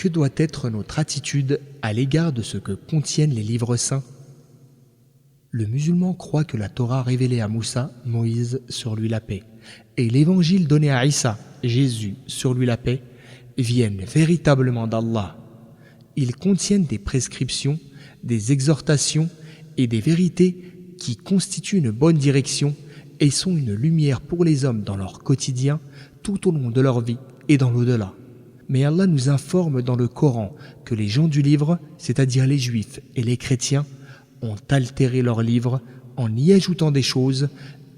que doit être notre attitude à l'égard de ce que contiennent les livres saints? Le musulman croit que la Torah révélée à Moussa, Moïse, sur lui la paix, et l'évangile donné à Isa, Jésus, sur lui la paix, viennent véritablement d'Allah. Ils contiennent des prescriptions, des exhortations et des vérités qui constituent une bonne direction et sont une lumière pour les hommes dans leur quotidien, tout au long de leur vie et dans l'au-delà. Mais Allah nous informe dans le Coran que les gens du livre, c'est-à-dire les juifs et les chrétiens, ont altéré leur livre en y ajoutant des choses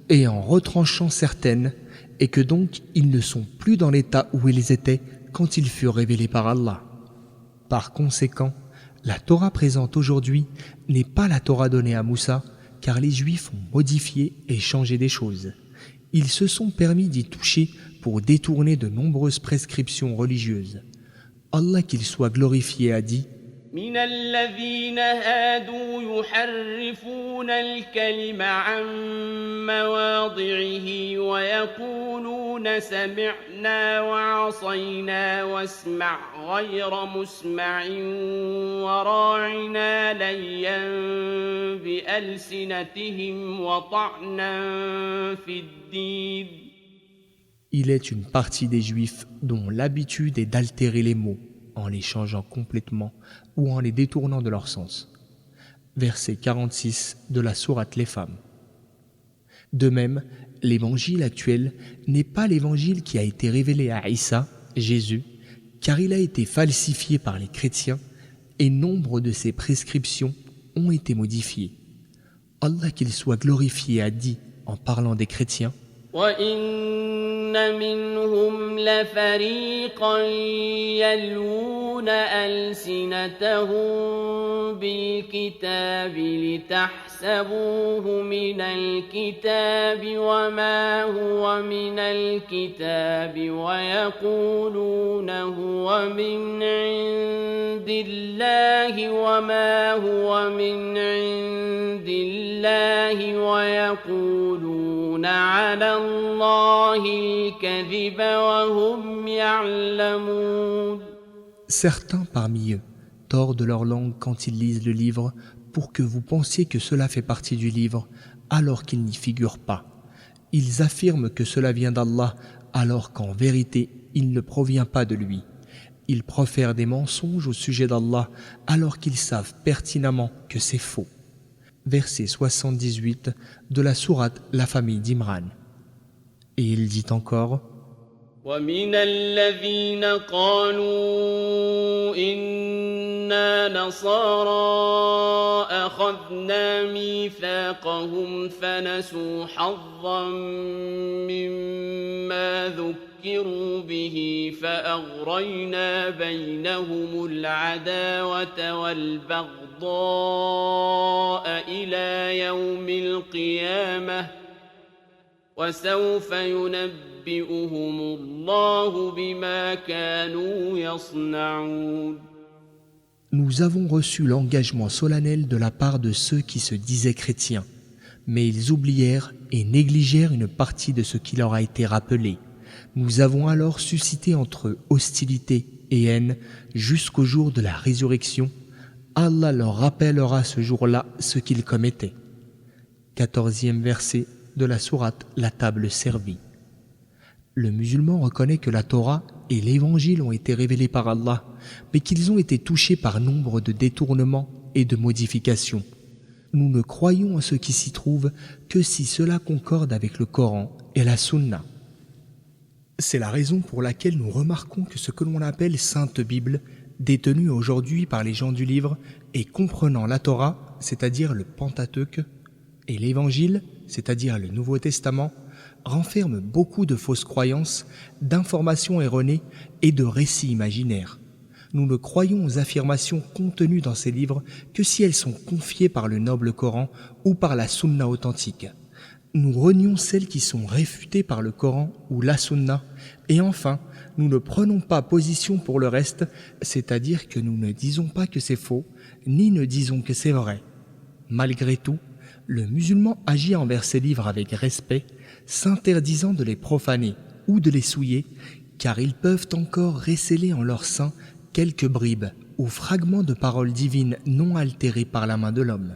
et en retranchant certaines, et que donc ils ne sont plus dans l'état où ils étaient quand ils furent révélés par Allah. Par conséquent, la Torah présente aujourd'hui n'est pas la Torah donnée à Moussa, car les Juifs ont modifié et changé des choses. Ils se sont permis d'y toucher pour détourner de nombreuses prescriptions religieuses. Allah qu'il soit glorifié a dit: من الذين هادوا يحرفون الكلم عن مواضعه ويقولون سمعنا وعصينا واسمع غير مسمع وراعنا ليا بألسنتهم وطعنا في الدين. Il est une partie des Juifs dont l'habitude est d'altérer les mots en les changeant complètement ou en les détournant de leur sens. Verset 46 de la sourate Les Femmes. De même, l'évangile actuel n'est pas l'évangile qui a été révélé à Isa, Jésus, car il a été falsifié par les chrétiens et nombre de ses prescriptions ont été modifiées. Allah qu'il soit glorifié a dit en parlant des chrétiens: وَإِنَّ مِنْهُمْ لَفَرِيقًا يَلْوُونَ أَلْسِنَتَهُم بِالْكِتَابِ لِتَحْسَبُوهُ مِنَ الْكِتَابِ وَمَا هُوَ مِنَ الْكِتَابِ وَيَقُولُونَ هُوَ مِنْ عِندِ اللَّهِ وَمَا هُوَ مِنْ عِندِ اللَّهِ وَيَقُولُونَ عَلَى اللَّهِ الْكَذِبَ وَهُمْ يَعْلَمُونَ. Certains parmi eux tordent leur langue quand ils lisent le livre pour que vous pensiez que cela fait partie du livre alors qu'il n'y figure pas. Ils affirment que cela vient d'Allah alors qu'en vérité il ne provient pas de lui. Ils profèrent des mensonges au sujet d'Allah alors qu'ils savent pertinemment que c'est faux. Verset 78 de la sourate La famille d'Imran. Et il dit encore: وَمِنَ الَّذِينَ قَالُوا إِنَّا نَصَارَىٰ أَخَذْنَا مِيثَاقَهُمْ فَنَسُوا حَظًّا مِّمَّا ذُكِّرُوا بِهِ فَأَغْرَيْنَا بَيْنَهُمُ الْعَدَاوَةَ وَالْبَغْضَاءَ إِلَىٰ يَوْمِ الْقِيَامَةِ وَسَوْفَ يُنَبِّئُهُمُ اللَّهُ بِمَا كَانُوا يَصْنَعُونَ. Nous avons reçu l'engagement solennel de la part de ceux qui se disaient chrétiens, mais ils oublièrent et négligèrent une partie de ce qui leur a été rappelé. Nous avons alors suscité entre eux hostilité et haine jusqu'au jour de la résurrection. Allah leur rappellera ce jour-là ce qu'ils commettaient. 14e verset de la sourate La table servie. Le musulman reconnaît que la Torah et l'Évangile ont été révélés par Allah, mais qu'ils ont été touchés par nombre de détournements et de modifications. Nous ne croyons à ce qui s'y trouve que si cela concorde avec le Coran et la Sunna. C'est la raison pour laquelle nous remarquons que ce que l'on appelle Sainte Bible, détenue aujourd'hui par les gens du livre et comprenant la Torah, c'est-à-dire le Pentateuque, et l'Évangile, c'est-à-dire le Nouveau Testament, renferme beaucoup de fausses croyances, d'informations erronées et de récits imaginaires. Nous ne croyons aux affirmations contenues dans ces livres que si elles sont confiées par le noble Coran ou par la Sunna authentique. Nous renions celles qui sont réfutées par le Coran ou la Sunna, et enfin, nous ne prenons pas position pour le reste, c'est-à-dire que nous ne disons pas que c'est faux, ni ne disons que c'est vrai. Malgré tout, le musulman agit envers ces livres avec respect, s'interdisant de les profaner ou de les souiller, car ils peuvent encore récéler en leur sein quelques bribes ou fragments de paroles divines non altérées par la main de l'homme.